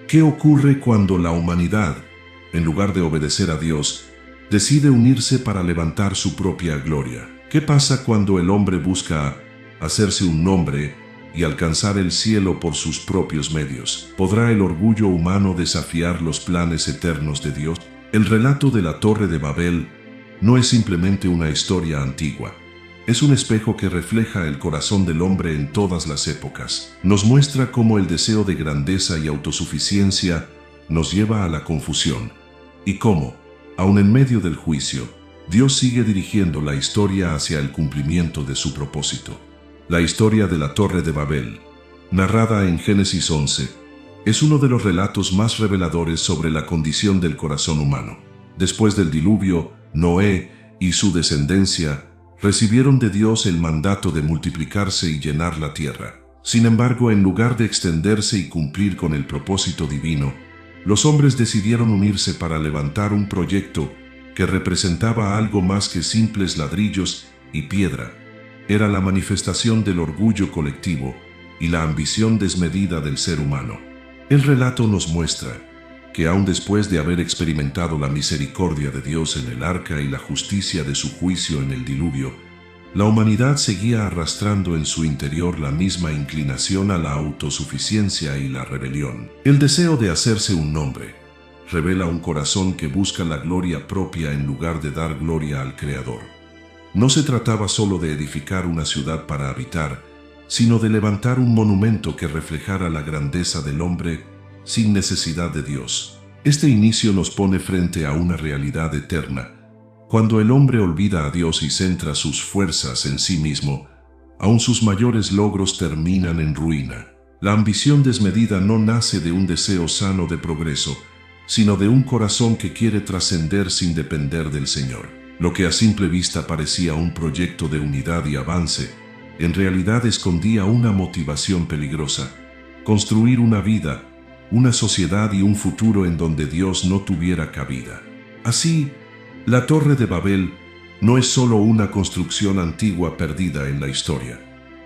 ¿Qué ocurre cuando la humanidad, en lugar de obedecer a Dios, decide unirse para levantar su propia gloria? ¿Qué pasa cuando el hombre busca hacerse un nombre y alcanzar el cielo por sus propios medios? ¿Podrá el orgullo humano desafiar los planes eternos de Dios? El relato de la Torre de Babel no es simplemente una historia antigua. Es un espejo que refleja el corazón del hombre en todas las épocas. Nos muestra cómo el deseo de grandeza y autosuficiencia nos lleva a la confusión, y cómo, aun en medio del juicio, Dios sigue dirigiendo la historia hacia el cumplimiento de su propósito. La historia de la Torre de Babel, narrada en Génesis 11, es uno de los relatos más reveladores sobre la condición del corazón humano. Después del diluvio, Noé y su descendencia recibieron de Dios el mandato de multiplicarse y llenar la tierra. Sin embargo, en lugar de extenderse y cumplir con el propósito divino, los hombres decidieron unirse para levantar un proyecto que representaba algo más que simples ladrillos y piedra. Era la manifestación del orgullo colectivo y la ambición desmedida del ser humano. El relato nos muestra que aun después de haber experimentado la misericordia de Dios en el arca y la justicia de su juicio en el diluvio, la humanidad seguía arrastrando en su interior la misma inclinación a la autosuficiencia y la rebelión. El deseo de hacerse un nombre revela un corazón que busca la gloria propia en lugar de dar gloria al Creador. No se trataba solo de edificar una ciudad para habitar, sino de levantar un monumento que reflejara la grandeza del hombre sin necesidad de Dios. Este inicio nos pone frente a una realidad eterna. Cuando el hombre olvida a Dios y centra sus fuerzas en sí mismo, aun sus mayores logros terminan en ruina. La ambición desmedida no nace de un deseo sano de progreso, sino de un corazón que quiere trascender sin depender del Señor. Lo que a simple vista parecía un proyecto de unidad y avance, en realidad escondía una motivación peligrosa: construir una vida, una sociedad y un futuro en donde Dios no tuviera cabida. Así, la Torre de Babel no es solo una construcción antigua perdida en la historia.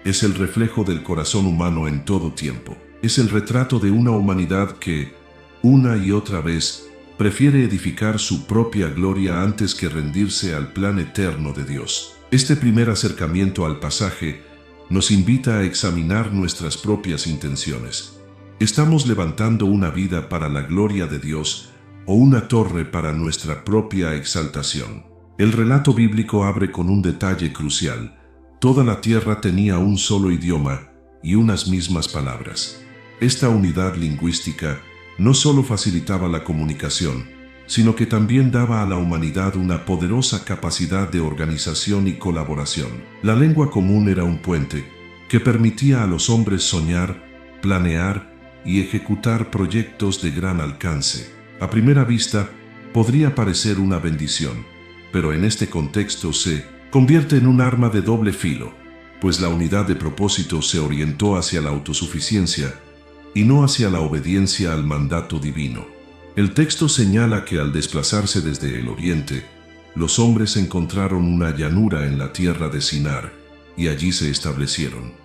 Es el reflejo del corazón humano en todo tiempo. Es el retrato de una humanidad que, una y otra vez, prefiere edificar su propia gloria antes que rendirse al plan eterno de Dios. Este primer acercamiento al pasaje nos invita a examinar nuestras propias intenciones. ¿Estamos levantando una vida para la gloria de Dios o una torre para nuestra propia exaltación? El relato bíblico abre con un detalle crucial. Toda la tierra tenía un solo idioma y unas mismas palabras. Esta unidad lingüística no solo facilitaba la comunicación, sino que también daba a la humanidad una poderosa capacidad de organización y colaboración. La lengua común era un puente que permitía a los hombres soñar, planear y ejecutar proyectos de gran alcance. A primera vista, podría parecer una bendición, pero en este contexto se convierte en un arma de doble filo, pues la unidad de propósito se orientó hacia la autosuficiencia y no hacia la obediencia al mandato divino. El texto señala que al desplazarse desde el oriente, los hombres encontraron una llanura en la tierra de Sinar, y allí se establecieron.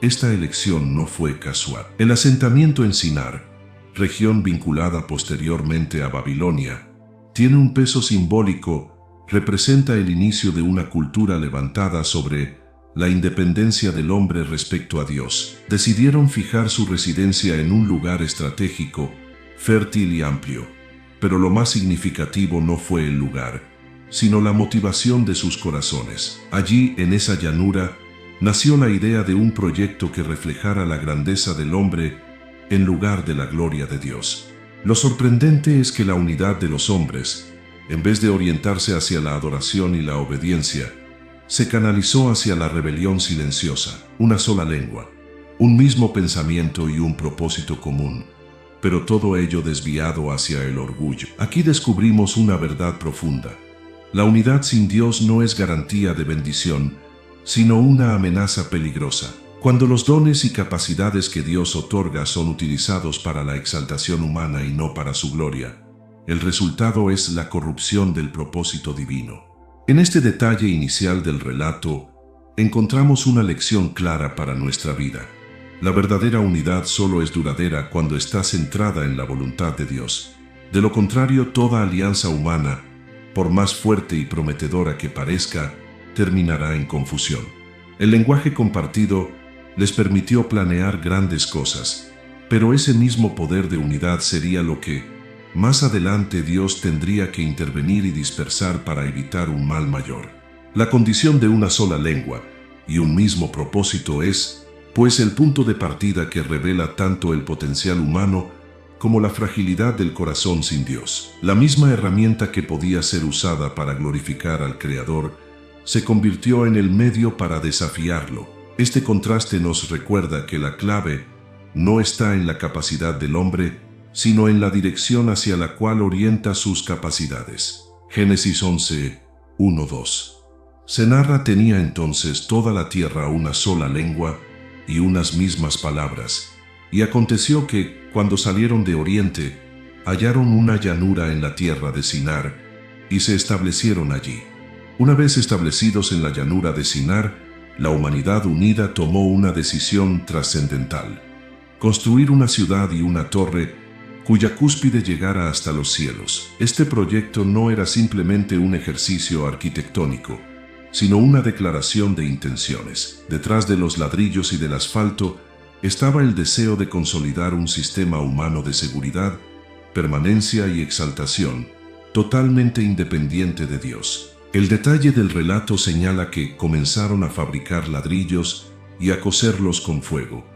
Esta elección no fue casual. El asentamiento en Sinar, región vinculada posteriormente a Babilonia, tiene un peso simbólico, representa el inicio de una cultura levantada sobre la independencia del hombre respecto a Dios. Decidieron fijar su residencia en un lugar estratégico, fértil y amplio, pero lo más significativo no fue el lugar, sino la motivación de sus corazones. Allí, en esa llanura, nació la idea de un proyecto que reflejara la grandeza del hombre en lugar de la gloria de Dios. Lo sorprendente es que la unidad de los hombres, en vez de orientarse hacia la adoración y la obediencia, se canalizó hacia la rebelión silenciosa. Una sola lengua, un mismo pensamiento y un propósito común, pero todo ello desviado hacia el orgullo. Aquí descubrimos una verdad profunda. La unidad sin Dios no es garantía de bendición, sino una amenaza peligrosa. Cuando los dones y capacidades que Dios otorga son utilizados para la exaltación humana y no para su gloria, el resultado es la corrupción del propósito divino. En este detalle inicial del relato, encontramos una lección clara para nuestra vida. La verdadera unidad solo es duradera cuando está centrada en la voluntad de Dios. De lo contrario, toda alianza humana, por más fuerte y prometedora que parezca, terminará en confusión. El lenguaje compartido les permitió planear grandes cosas, pero ese mismo poder de unidad sería lo que, más adelante, Dios tendría que intervenir y dispersar para evitar un mal mayor. La condición de una sola lengua y un mismo propósito es, pues, el punto de partida que revela tanto el potencial humano como la fragilidad del corazón sin Dios. La misma herramienta que podía ser usada para glorificar al Creador se convirtió en el medio para desafiarlo. Este contraste nos recuerda que la clave no está en la capacidad del hombre, sino en la dirección hacia la cual orienta sus capacidades. Génesis 11, 1-2. Senarra tenía entonces toda la tierra una sola lengua y unas mismas palabras, y aconteció que, cuando salieron de oriente, hallaron una llanura en la tierra de Sinar, y se establecieron allí. Una vez establecidos en la llanura de Sinar, la humanidad unida tomó una decisión trascendental: construir una ciudad y una torre cuya cúspide llegara hasta los cielos. Este proyecto no era simplemente un ejercicio arquitectónico, sino una declaración de intenciones. Detrás de los ladrillos y del asfalto estaba el deseo de consolidar un sistema humano de seguridad, permanencia y exaltación, totalmente independiente de Dios. El detalle del relato señala que comenzaron a fabricar ladrillos y a coserlos con fuego,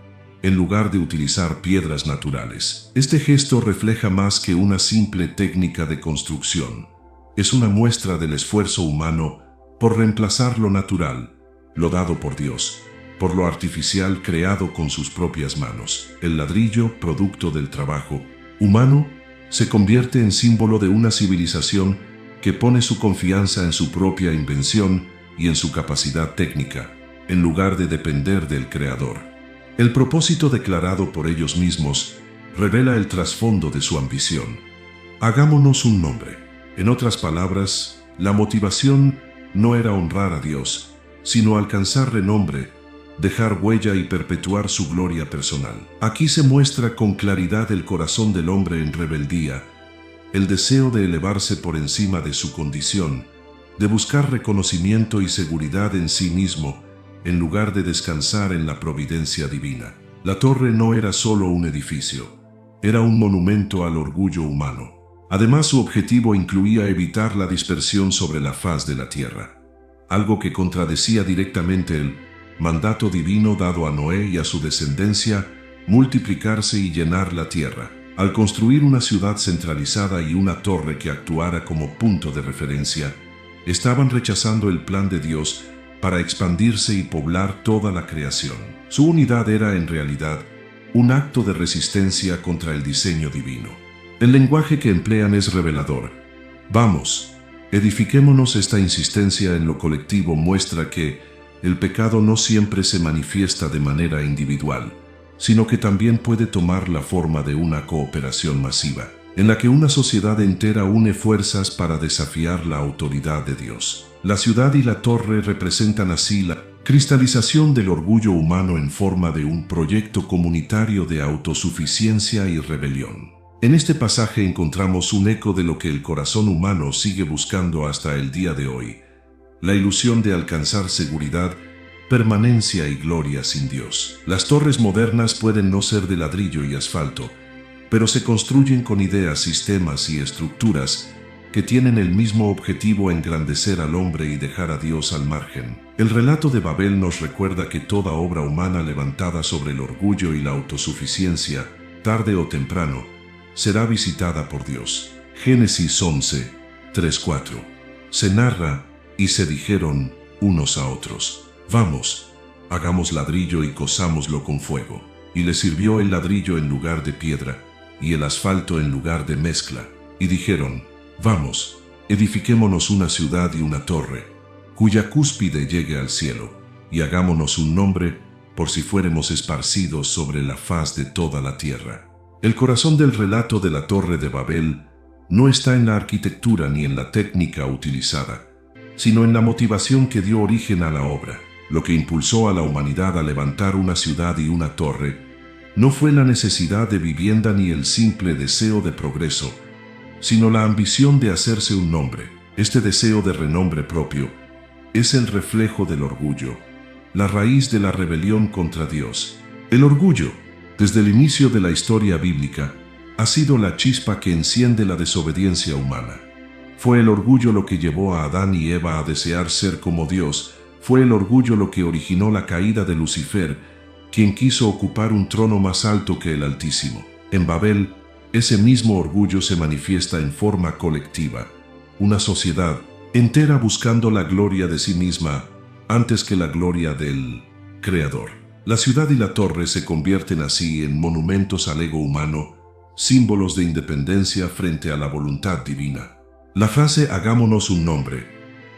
en lugar de utilizar piedras naturales. Este gesto refleja más que una simple técnica de construcción. Es una muestra del esfuerzo humano por reemplazar lo natural, lo dado por Dios, por lo artificial creado con sus propias manos. El ladrillo, producto del trabajo humano, se convierte en símbolo de una civilización que pone su confianza en su propia invención y en su capacidad técnica, en lugar de depender del Creador. El propósito declarado por ellos mismos revela el trasfondo de su ambición. Hagámonos un nombre. En otras palabras, la motivación no era honrar a Dios, sino alcanzar renombre, dejar huella y perpetuar su gloria personal. Aquí se muestra con claridad el corazón del hombre en rebeldía, el deseo de elevarse por encima de su condición, de buscar reconocimiento y seguridad en sí mismo, en lugar de descansar en la providencia divina. La torre no era solo un edificio, era un monumento al orgullo humano. Además, su objetivo incluía evitar la dispersión sobre la faz de la tierra, algo que contradecía directamente el mandato divino dado a Noé y a su descendencia: multiplicarse y llenar la tierra. Al construir una ciudad centralizada y una torre que actuara como punto de referencia, estaban rechazando el plan de Dios para expandirse y poblar toda la creación. Su unidad era en realidad un acto de resistencia contra el diseño divino. El lenguaje que emplean es revelador. Vamos, edifiquémonos. Esta insistencia en lo colectivo muestra que el pecado no siempre se manifiesta de manera individual, sino que también puede tomar la forma de una cooperación masiva, en la que una sociedad entera une fuerzas para desafiar la autoridad de Dios. La ciudad y la torre representan así la cristalización del orgullo humano en forma de un proyecto comunitario de autosuficiencia y rebelión. En este pasaje encontramos un eco de lo que el corazón humano sigue buscando hasta el día de hoy: la ilusión de alcanzar seguridad, permanencia y gloria sin Dios. Las torres modernas pueden no ser de ladrillo y asfalto, pero se construyen con ideas, sistemas y estructuras que tienen el mismo objetivo: engrandecer al hombre y dejar a Dios al margen. El relato de Babel nos recuerda que toda obra humana levantada sobre el orgullo y la autosuficiencia, tarde o temprano, será visitada por Dios. Génesis 11, 3-4. Se narra: y se dijeron unos a otros: vamos, hagamos ladrillo y cosámoslo con fuego. Y les sirvió el ladrillo en lugar de piedra, y el asfalto en lugar de mezcla. Y dijeron: vamos, edifiquémonos una ciudad y una torre, cuya cúspide llegue al cielo, y hagámonos un nombre, por si fuéremos esparcidos sobre la faz de toda la tierra. El corazón del relato de la Torre de Babel no está en la arquitectura ni en la técnica utilizada, sino en la motivación que dio origen a la obra. Lo que impulsó a la humanidad a levantar una ciudad y una torre no fue la necesidad de vivienda ni el simple deseo de progreso, sino la ambición de hacerse un nombre. Este deseo de renombre propio es el reflejo del orgullo, la raíz de la rebelión contra Dios. El orgullo, desde el inicio de la historia bíblica, ha sido la chispa que enciende la desobediencia humana. Fue el orgullo lo que llevó a Adán y Eva a desear ser como Dios. Fue el orgullo lo que originó la caída de Lucifer, quien quiso ocupar un trono más alto que el Altísimo. En Babel, ese mismo orgullo se manifiesta en forma colectiva. Una sociedad entera buscando la gloria de sí misma antes que la gloria del Creador. La ciudad y la torre se convierten así en monumentos al ego humano, símbolos de independencia frente a la voluntad divina. La frase «hagámonos un nombre»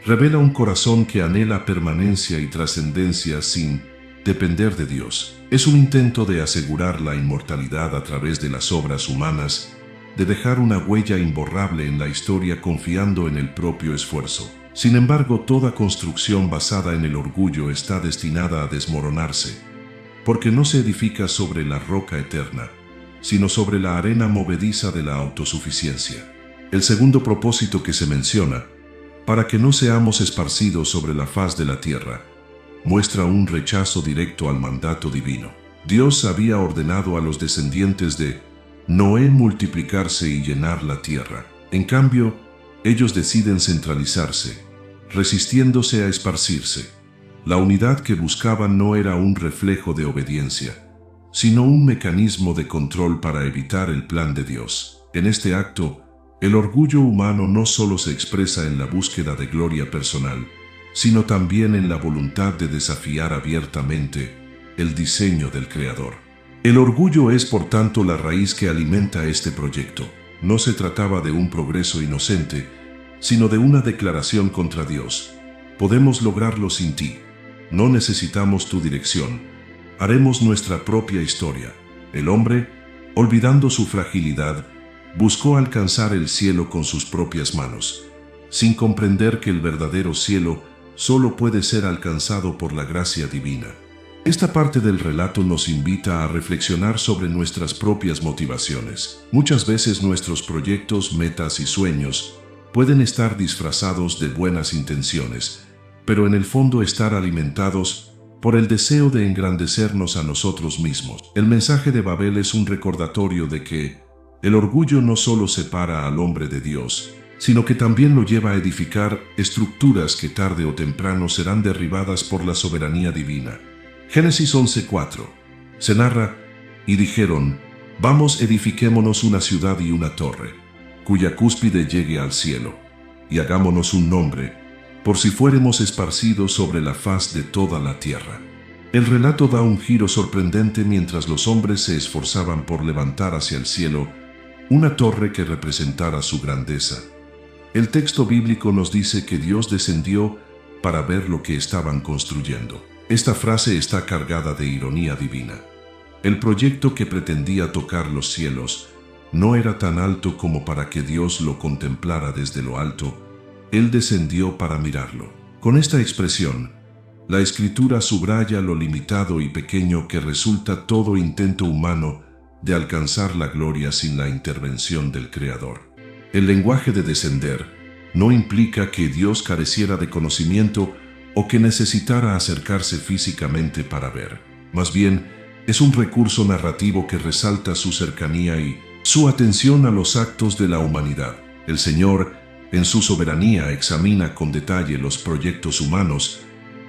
revela un corazón que anhela permanencia y trascendencia sin depender de Dios. Es un intento de asegurar la inmortalidad a través de las obras humanas, de dejar una huella imborrable en la historia confiando en el propio esfuerzo. Sin embargo, toda construcción basada en el orgullo está destinada a desmoronarse, porque no se edifica sobre la roca eterna, sino sobre la arena movediza de la autosuficiencia. El segundo propósito que se menciona, para que no seamos esparcidos sobre la faz de la tierra, muestra un rechazo directo al mandato divino. Dios había ordenado a los descendientes de Noé multiplicarse y llenar la tierra. En cambio, ellos deciden centralizarse, resistiéndose a esparcirse. La unidad que buscaban no era un reflejo de obediencia, sino un mecanismo de control para evitar el plan de Dios. En este acto, el orgullo humano no solo se expresa en la búsqueda de gloria personal, sino también en la voluntad de desafiar abiertamente el diseño del Creador. El orgullo es, por tanto, la raíz que alimenta este proyecto. No se trataba de un progreso inocente, sino de una declaración contra Dios. Podemos lograrlo sin ti. No necesitamos tu dirección. Haremos nuestra propia historia. El hombre, olvidando su fragilidad, buscó alcanzar el cielo con sus propias manos, sin comprender que el verdadero cielo solo puede ser alcanzado por la gracia divina. Esta parte del relato nos invita a reflexionar sobre nuestras propias motivaciones. Muchas veces nuestros proyectos, metas y sueños pueden estar disfrazados de buenas intenciones, pero en el fondo estar alimentados por el deseo de engrandecernos a nosotros mismos. El mensaje de Babel es un recordatorio de que el orgullo no solo separa al hombre de Dios, sino que también lo lleva a edificar estructuras que tarde o temprano serán derribadas por la soberanía divina. Génesis 11:4 se narra, y dijeron, vamos, edifiquémonos una ciudad y una torre, cuya cúspide llegue al cielo, y hagámonos un nombre, por si fuéremos esparcidos sobre la faz de toda la tierra. El relato da un giro sorprendente mientras los hombres se esforzaban por levantar hacia el cielo una torre que representara su grandeza. El texto bíblico nos dice que Dios descendió para ver lo que estaban construyendo. Esta frase está cargada de ironía divina. El proyecto que pretendía tocar los cielos no era tan alto como para que Dios lo contemplara desde lo alto. Él descendió para mirarlo. Con esta expresión, la Escritura subraya lo limitado y pequeño que resulta todo intento humano de alcanzar la gloria sin la intervención del Creador. El lenguaje de descender no implica que Dios careciera de conocimiento o que necesitara acercarse físicamente para ver. Más bien, es un recurso narrativo que resalta su cercanía y su atención a los actos de la humanidad. El Señor, en su soberanía, examina con detalle los proyectos humanos,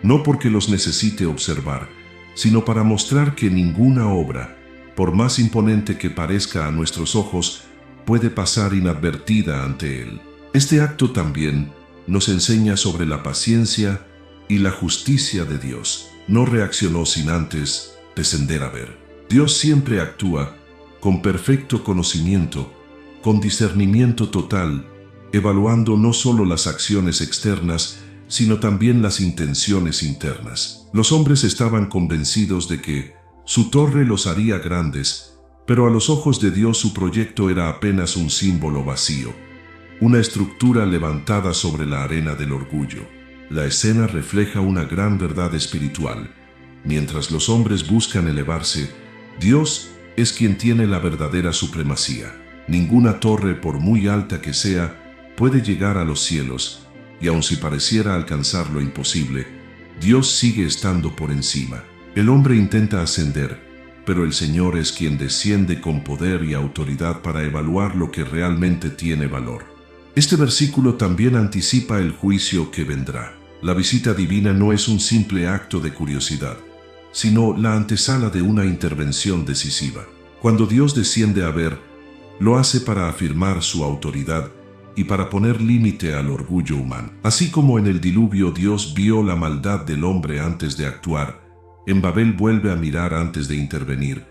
no porque los necesite observar, sino para mostrar que ninguna obra, por más imponente que parezca a nuestros ojos, puede pasar inadvertida ante Él. Este acto también nos enseña sobre la paciencia y la justicia de Dios. No reaccionó sin antes descender a ver. Dios siempre actúa con perfecto conocimiento, con discernimiento total, evaluando no solo las acciones externas, sino también las intenciones internas. Los hombres estaban convencidos de que su torre los haría grandes, pero a los ojos de Dios su proyecto era apenas un símbolo vacío, una estructura levantada sobre la arena del orgullo. La escena refleja una gran verdad espiritual. Mientras los hombres buscan elevarse, Dios es quien tiene la verdadera supremacía. Ninguna torre, por muy alta que sea, puede llegar a los cielos, y aun si pareciera alcanzar lo imposible, Dios sigue estando por encima. El hombre intenta ascender, pero el Señor es quien desciende con poder y autoridad para evaluar lo que realmente tiene valor. Este versículo también anticipa el juicio que vendrá. La visita divina no es un simple acto de curiosidad, sino la antesala de una intervención decisiva. Cuando Dios desciende a ver, lo hace para afirmar su autoridad y para poner límite al orgullo humano. Así como en el diluvio Dios vio la maldad del hombre antes de actuar, en Babel vuelve a mirar antes de intervenir,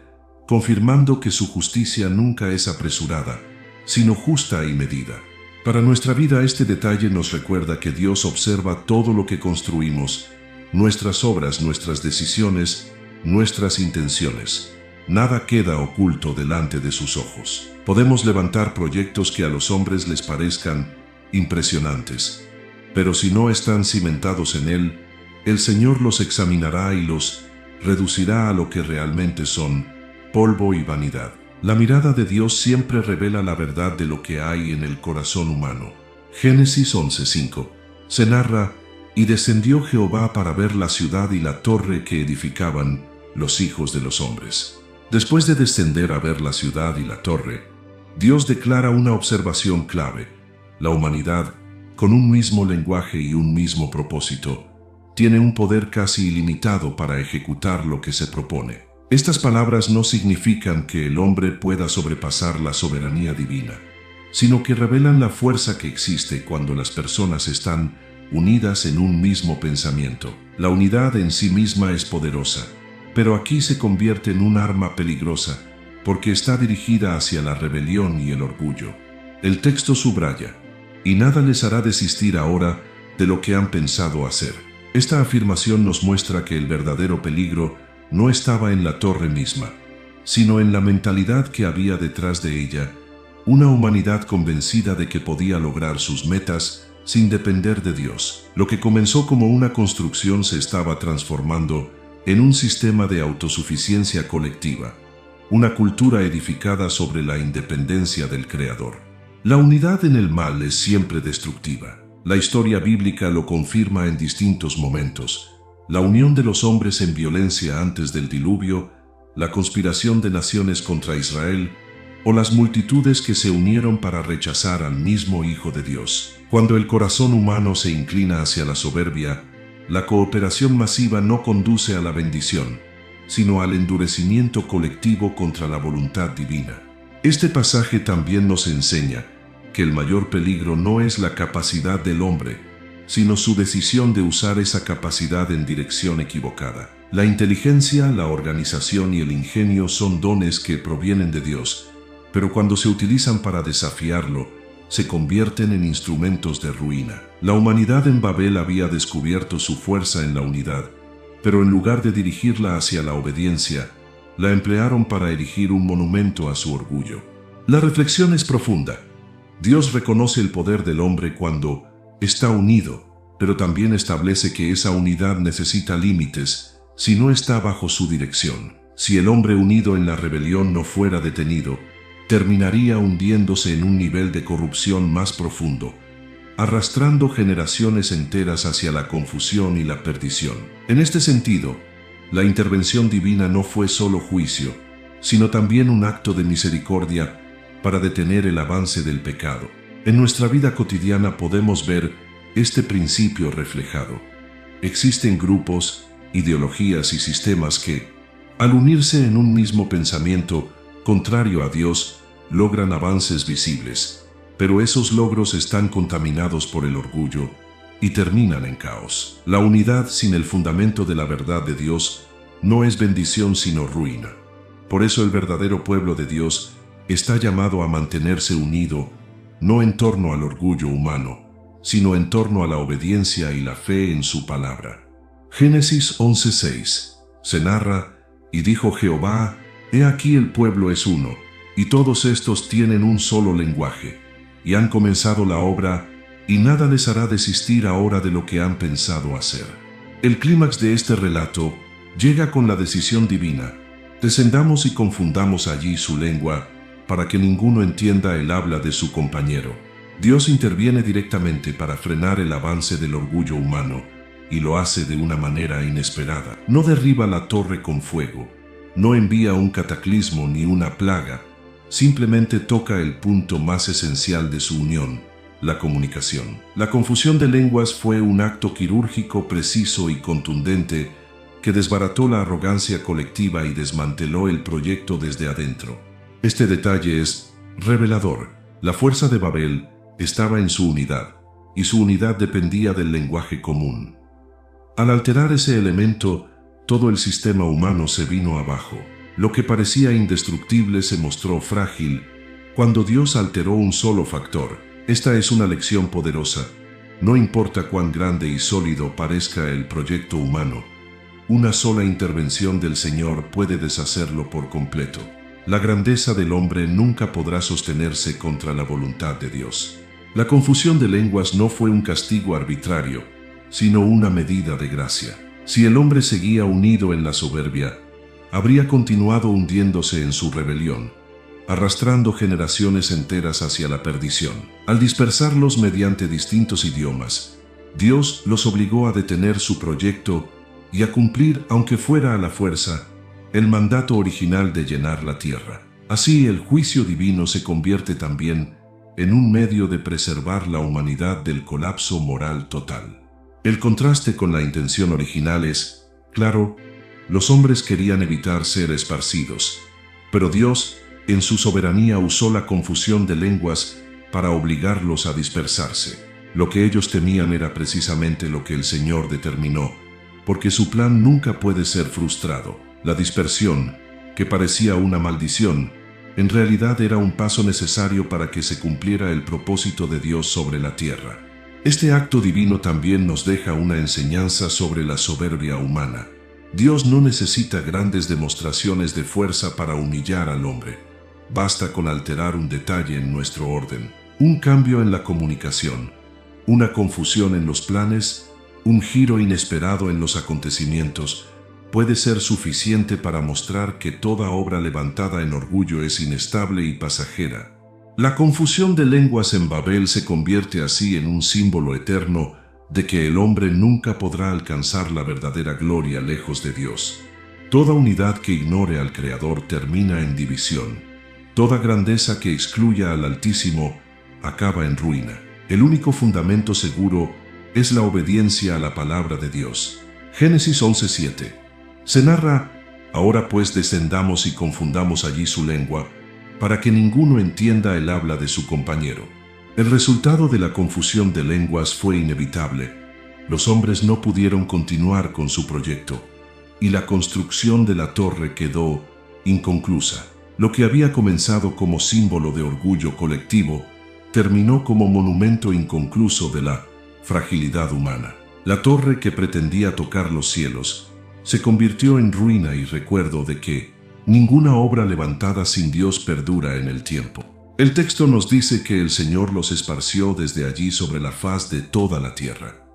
confirmando que su justicia nunca es apresurada, sino justa y medida. Para nuestra vida este detalle nos recuerda que Dios observa todo lo que construimos, nuestras obras, nuestras decisiones, nuestras intenciones. Nada queda oculto delante de sus ojos. Podemos levantar proyectos que a los hombres les parezcan impresionantes, pero si no están cimentados en Él, el Señor los examinará y los reducirá a lo que realmente son, polvo y vanidad. La mirada de Dios siempre revela la verdad de lo que hay en el corazón humano. Génesis 11:5. Se narra: y descendió Jehová para ver la ciudad y la torre que edificaban los hijos de los hombres. Después de descender a ver la ciudad y la torre, Dios declara una observación clave. La humanidad, con un mismo lenguaje y un mismo propósito, tiene un poder casi ilimitado para ejecutar lo que se propone. Estas palabras no significan que el hombre pueda sobrepasar la soberanía divina, sino que revelan la fuerza que existe cuando las personas están unidas en un mismo pensamiento. La unidad en sí misma es poderosa, pero aquí se convierte en un arma peligrosa, porque está dirigida hacia la rebelión y el orgullo. El texto subraya: y nada les hará desistir ahora de lo que han pensado hacer. Esta afirmación nos muestra que el verdadero peligro no estaba en la torre misma, sino en la mentalidad que había detrás de ella, una humanidad convencida de que podía lograr sus metas sin depender de Dios. Lo que comenzó como una construcción se estaba transformando en un sistema de autosuficiencia colectiva, una cultura edificada sobre la independencia del Creador. La unidad en el mal es siempre destructiva. La historia bíblica lo confirma en distintos momentos. La unión de los hombres en violencia antes del diluvio, la conspiración de naciones contra Israel, o las multitudes que se unieron para rechazar al mismo Hijo de Dios. Cuando el corazón humano se inclina hacia la soberbia, la cooperación masiva no conduce a la bendición, sino al endurecimiento colectivo contra la voluntad divina. Este pasaje también nos enseña que el mayor peligro no es la capacidad del hombre, sino su decisión de usar esa capacidad en dirección equivocada. La inteligencia, la organización y el ingenio son dones que provienen de Dios, pero cuando se utilizan para desafiarlo, se convierten en instrumentos de ruina. La humanidad en Babel había descubierto su fuerza en la unidad, pero en lugar de dirigirla hacia la obediencia, la emplearon para erigir un monumento a su orgullo. La reflexión es profunda. Dios reconoce el poder del hombre cuando está unido, pero también establece que esa unidad necesita límites si no está bajo su dirección. Si el hombre unido en la rebelión no fuera detenido, terminaría hundiéndose en un nivel de corrupción más profundo, arrastrando generaciones enteras hacia la confusión y la perdición. En este sentido, la intervención divina no fue solo juicio, sino también un acto de misericordia para detener el avance del pecado. En nuestra vida cotidiana podemos ver este principio reflejado. Existen grupos, ideologías y sistemas que, al unirse en un mismo pensamiento contrario a Dios, logran avances visibles, pero esos logros están contaminados por el orgullo y terminan en caos. La unidad sin el fundamento de la verdad de Dios no es bendición sino ruina. Por eso el verdadero pueblo de Dios está llamado a mantenerse unido, no en torno al orgullo humano, sino en torno a la obediencia y la fe en su palabra. Génesis 11:6. Se narra: y dijo Jehová, he aquí el pueblo es uno, y todos estos tienen un solo lenguaje, y han comenzado la obra y nada les hará desistir ahora de lo que han pensado hacer. El clímax de este relato llega con la decisión divina: descendamos y confundamos allí su lengua, para que ninguno entienda el habla de su compañero. Dios interviene directamente para frenar el avance del orgullo humano, y lo hace de una manera inesperada. No derriba la torre con fuego, no envía un cataclismo ni una plaga, simplemente toca el punto más esencial de su unión: la comunicación. La confusión de lenguas fue un acto quirúrgico preciso y contundente que desbarató la arrogancia colectiva y desmanteló el proyecto desde adentro. Este detalle es revelador. La fuerza de Babel estaba en su unidad, y su unidad dependía del lenguaje común. Al alterar ese elemento, todo el sistema humano se vino abajo. Lo que parecía indestructible se mostró frágil cuando Dios alteró un solo factor. Esta es una lección poderosa. No importa cuán grande y sólido parezca el proyecto humano, una sola intervención del Señor puede deshacerlo por completo. La grandeza del hombre nunca podrá sostenerse contra la voluntad de Dios. La confusión de lenguas no fue un castigo arbitrario, sino una medida de gracia. Si el hombre seguía unido en la soberbia, habría continuado hundiéndose en su rebelión, arrastrando generaciones enteras hacia la perdición. Al dispersarlos mediante distintos idiomas, Dios los obligó a detener su proyecto y a cumplir, aunque fuera a la fuerza, el mandato original de llenar la tierra. Así, el juicio divino se convierte también en un medio de preservar la humanidad del colapso moral total. El contraste con la intención original es, claro, los hombres querían evitar ser esparcidos, pero Dios, en su soberanía, usó la confusión de lenguas para obligarlos a dispersarse. Lo que ellos temían era precisamente lo que el Señor determinó, porque su plan nunca puede ser frustrado. La dispersión, que parecía una maldición, en realidad era un paso necesario para que se cumpliera el propósito de Dios sobre la tierra. Este acto divino también nos deja una enseñanza sobre la soberbia humana. Dios no necesita grandes demostraciones de fuerza para humillar al hombre. Basta con alterar un detalle en nuestro orden, un cambio en la comunicación, una confusión en los planes, un giro inesperado en los acontecimientos, puede ser suficiente para mostrar que toda obra levantada en orgullo es inestable y pasajera. La confusión de lenguas en Babel se convierte así en un símbolo eterno de que el hombre nunca podrá alcanzar la verdadera gloria lejos de Dios. Toda unidad que ignore al Creador termina en división. Toda grandeza que excluya al Altísimo acaba en ruina. El único fundamento seguro es la obediencia a la palabra de Dios. Génesis 11:7. Se narra: ahora pues descendamos y confundamos allí su lengua, para que ninguno entienda el habla de su compañero. El resultado de la confusión de lenguas fue inevitable. Los hombres no pudieron continuar con su proyecto, y la construcción de la torre quedó inconclusa. Lo que había comenzado como símbolo de orgullo colectivo, terminó como monumento inconcluso de la fragilidad humana. La torre, que pretendía tocar los cielos, se convirtió en ruina y recuerdo de que ninguna obra levantada sin Dios perdura en el tiempo. El texto nos dice que el Señor los esparció desde allí sobre la faz de toda la tierra.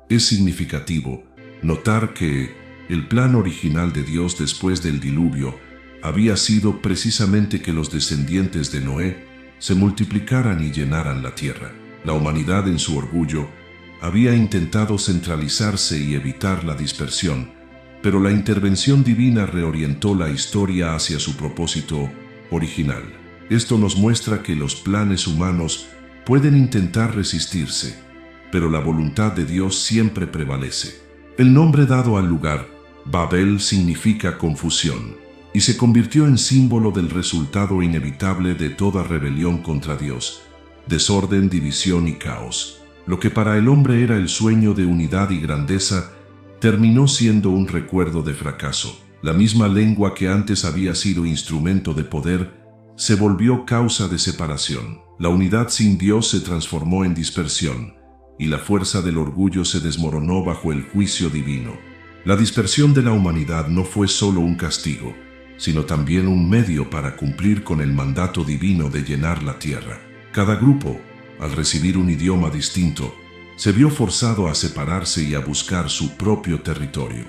Es significativo notar que el plan original de Dios después del diluvio había sido precisamente que los descendientes de Noé se multiplicaran y llenaran la tierra. La humanidad, en su orgullo, había intentado centralizarse y evitar la dispersión, pero la intervención divina reorientó la historia hacia su propósito original. Esto nos muestra que los planes humanos pueden intentar resistirse, pero la voluntad de Dios siempre prevalece. El nombre dado al lugar, Babel, significa confusión, y se convirtió en símbolo del resultado inevitable de toda rebelión contra Dios: desorden, división y caos. Lo que para el hombre era el sueño de unidad y grandeza, terminó siendo un recuerdo de fracaso. La misma lengua que antes había sido instrumento de poder, se volvió causa de separación. La unidad sin Dios se transformó en dispersión, y la fuerza del orgullo se desmoronó bajo el juicio divino. La dispersión de la humanidad no fue solo un castigo, sino también un medio para cumplir con el mandato divino de llenar la tierra. Cada grupo, al recibir un idioma distinto, se vio forzado a separarse y a buscar su propio territorio.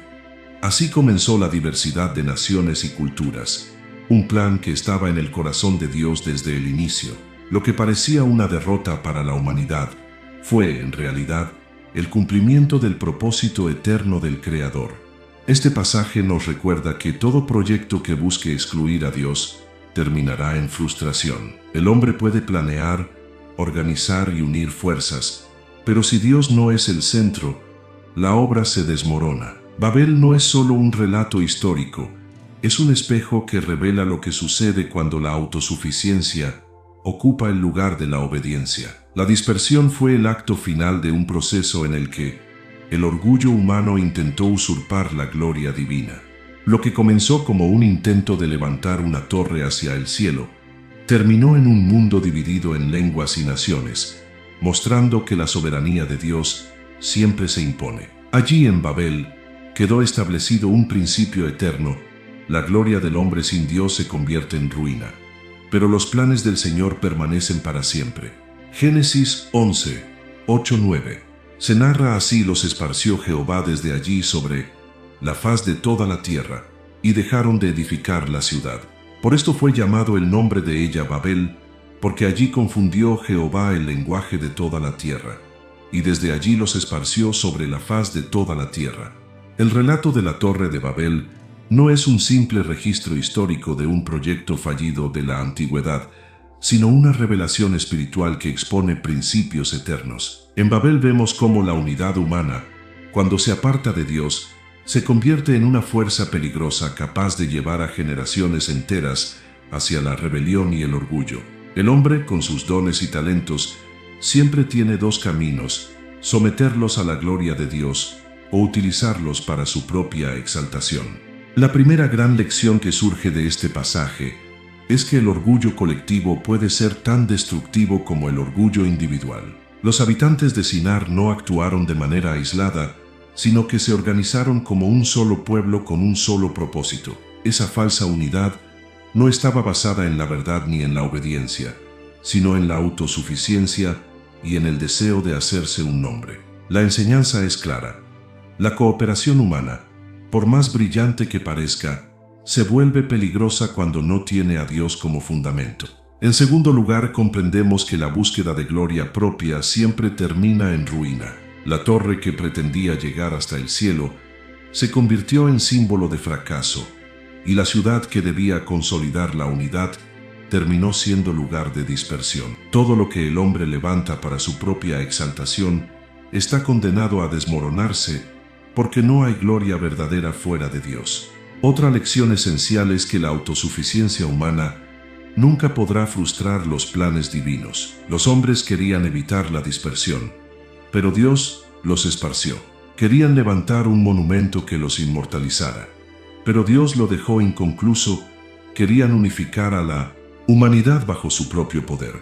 Así comenzó la diversidad de naciones y culturas, un plan que estaba en el corazón de Dios desde el inicio. Lo que parecía una derrota para la humanidad fue, en realidad, el cumplimiento del propósito eterno del Creador. Este pasaje nos recuerda que todo proyecto que busque excluir a Dios terminará en frustración. El hombre puede planear, organizar y unir fuerzas, pero si Dios no es el centro, la obra se desmorona. Babel no es solo un relato histórico, es un espejo que revela lo que sucede cuando la autosuficiencia ocupa el lugar de la obediencia. La dispersión fue el acto final de un proceso en el que el orgullo humano intentó usurpar la gloria divina. Lo que comenzó como un intento de levantar una torre hacia el cielo, terminó en un mundo dividido en lenguas y naciones, mostrando que la soberanía de Dios siempre se impone. Allí en Babel quedó establecido un principio eterno: la gloria del hombre sin Dios se convierte en ruina, pero los planes del Señor permanecen para siempre. Génesis 11, 8-9. Se narra así: los esparció Jehová desde allí sobre la faz de toda la tierra, y dejaron de edificar la ciudad. Por esto fue llamado el nombre de ella Babel, porque allí confundió Jehová el lenguaje de toda la tierra, y desde allí los esparció sobre la faz de toda la tierra. El relato de la Torre de Babel no es un simple registro histórico de un proyecto fallido de la antigüedad, sino una revelación espiritual que expone principios eternos. En Babel vemos cómo la unidad humana, cuando se aparta de Dios, se convierte en una fuerza peligrosa capaz de llevar a generaciones enteras hacia la rebelión y el orgullo. El hombre, con sus dones y talentos, siempre tiene dos caminos: someterlos a la gloria de Dios o utilizarlos para su propia exaltación. La primera gran lección que surge de este pasaje es que el orgullo colectivo puede ser tan destructivo como el orgullo individual. Los habitantes de Sinar no actuaron de manera aislada, sino que se organizaron como un solo pueblo con un solo propósito. Esa falsa unidad no estaba basada en la verdad ni en la obediencia, sino en la autosuficiencia y en el deseo de hacerse un nombre. La enseñanza es clara: la cooperación humana, por más brillante que parezca, se vuelve peligrosa cuando no tiene a Dios como fundamento. En segundo lugar, comprendemos que la búsqueda de gloria propia siempre termina en ruina. La torre que pretendía llegar hasta el cielo se convirtió en símbolo de fracaso, y la ciudad que debía consolidar la unidad terminó siendo lugar de dispersión. Todo lo que el hombre levanta para su propia exaltación está condenado a desmoronarse, porque no hay gloria verdadera fuera de Dios. Otra lección esencial es que la autosuficiencia humana nunca podrá frustrar los planes divinos. Los hombres querían evitar la dispersión, pero Dios los esparció. Querían levantar un monumento que los inmortalizara, pero Dios lo dejó inconcluso. Querían unificar a la humanidad bajo su propio poder,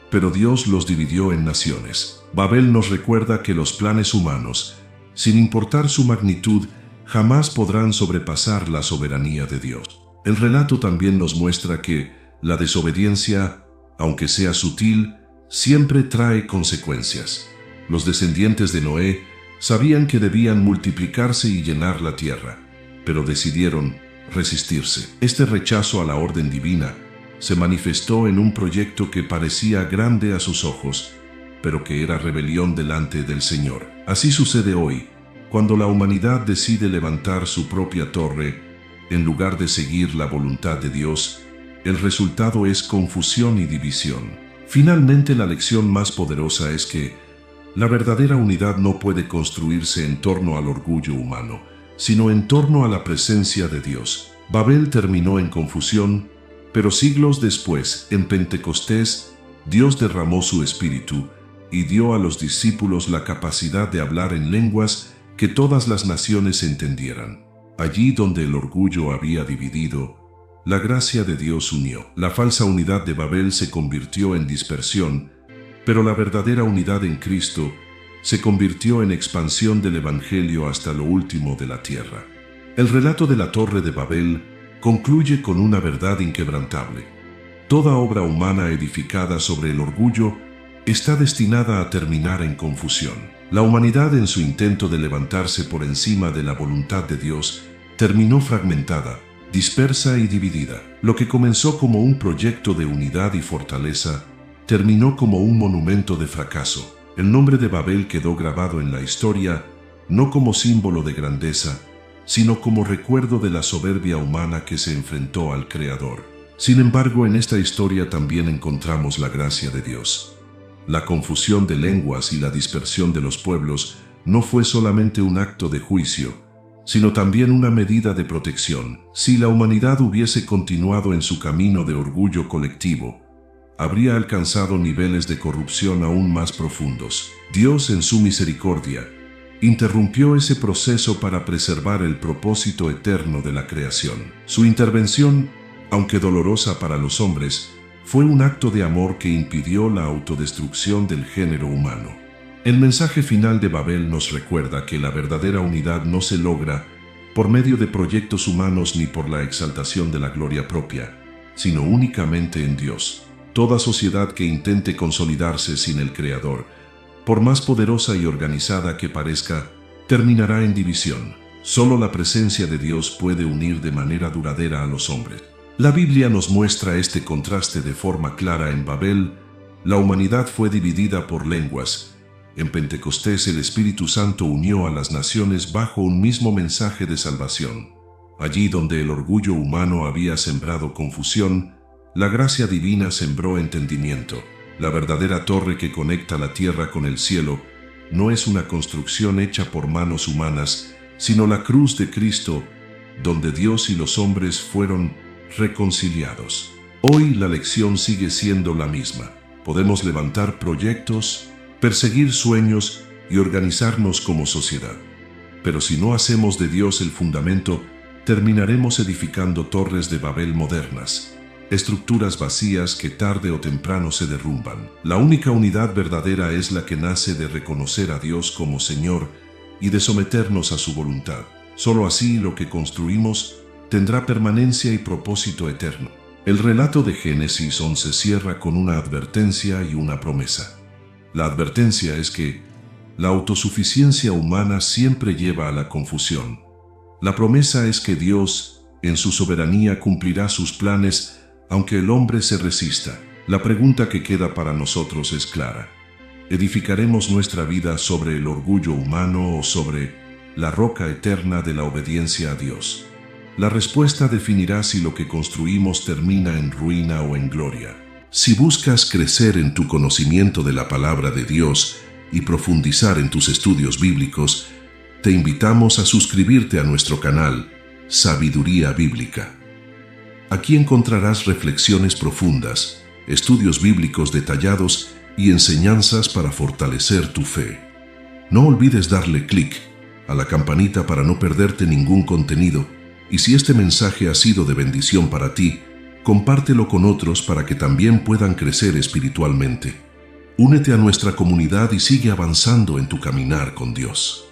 pero Dios los dividió en naciones. Babel nos recuerda que los planes humanos, sin importar su magnitud, jamás podrán sobrepasar la soberanía de Dios. El relato también nos muestra que la desobediencia, aunque sea sutil, siempre trae consecuencias. Los descendientes de Noé sabían que debían multiplicarse y llenar la tierra, pero decidieron resistirse. Este rechazo a la orden divina se manifestó en un proyecto que parecía grande a sus ojos, pero que era rebelión delante del Señor. Así sucede hoy, cuando la humanidad decide levantar su propia torre, en lugar de seguir la voluntad de Dios. El resultado es confusión y división. Finalmente, la lección más poderosa es que la verdadera unidad no puede construirse en torno al orgullo humano, sino en torno a la presencia de Dios. Babel terminó en confusión, pero siglos después, en Pentecostés, Dios derramó su espíritu y dio a los discípulos la capacidad de hablar en lenguas que todas las naciones entendieran. Allí donde el orgullo había dividido, la gracia de Dios unió. La falsa unidad de Babel se convirtió en dispersión, pero la verdadera unidad en Cristo se convirtió en expansión del Evangelio hasta lo último de la tierra. El relato de la Torre de Babel concluye con una verdad inquebrantable: toda obra humana edificada sobre el orgullo está destinada a terminar en confusión. La humanidad, en su intento de levantarse por encima de la voluntad de Dios, terminó fragmentada, dispersa y dividida. Lo que comenzó como un proyecto de unidad y fortaleza, terminó como un monumento de fracaso. El nombre de Babel quedó grabado en la historia, no como símbolo de grandeza, sino como recuerdo de la soberbia humana que se enfrentó al Creador. Sin embargo, en esta historia también encontramos la gracia de Dios. La confusión de lenguas y la dispersión de los pueblos no fue solamente un acto de juicio, sino también una medida de protección. Si la humanidad hubiese continuado en su camino de orgullo colectivo, habría alcanzado niveles de corrupción aún más profundos. Dios, en su misericordia, interrumpió ese proceso para preservar el propósito eterno de la creación. Su intervención, aunque dolorosa para los hombres, fue un acto de amor que impidió la autodestrucción del género humano. El mensaje final de Babel nos recuerda que la verdadera unidad no se logra por medio de proyectos humanos ni por la exaltación de la gloria propia, sino únicamente en Dios. Toda sociedad que intente consolidarse sin el Creador, por más poderosa y organizada que parezca, terminará en división. Solo la presencia de Dios puede unir de manera duradera a los hombres. La Biblia nos muestra este contraste de forma clara. En Babel, la humanidad fue dividida por lenguas. En Pentecostés, el Espíritu Santo unió a las naciones bajo un mismo mensaje de salvación. Allí donde el orgullo humano había sembrado confusión, la gracia divina sembró entendimiento. La verdadera torre que conecta la tierra con el cielo no es una construcción hecha por manos humanas, sino la cruz de Cristo, donde Dios y los hombres fueron reconciliados. Hoy la lección sigue siendo la misma. Podemos levantar proyectos, perseguir sueños y organizarnos como sociedad. Pero si no hacemos de Dios el fundamento, terminaremos edificando torres de Babel modernas, estructuras vacías que tarde o temprano se derrumban. La única unidad verdadera es la que nace de reconocer a Dios como Señor y de someternos a su voluntad. Solo así lo que construimos tendrá permanencia y propósito eterno. El relato de Génesis 11 cierra con una advertencia y una promesa. La advertencia es que la autosuficiencia humana siempre lleva a la confusión. La promesa es que Dios, en su soberanía, cumplirá sus planes aunque el hombre se resista. La pregunta que queda para nosotros es clara. ¿Edificaremos nuestra vida sobre el orgullo humano o sobre la roca eterna de la obediencia a Dios? La respuesta definirá si lo que construimos termina en ruina o en gloria. Si buscas crecer en tu conocimiento de la palabra de Dios y profundizar en tus estudios bíblicos, te invitamos a suscribirte a nuestro canal Sabiduría Bíblica. Aquí encontrarás reflexiones profundas, estudios bíblicos detallados y enseñanzas para fortalecer tu fe. No olvides darle clic a la campanita para no perderte ningún contenido, y si este mensaje ha sido de bendición para ti, compártelo con otros para que también puedan crecer espiritualmente. Únete a nuestra comunidad y sigue avanzando en tu caminar con Dios.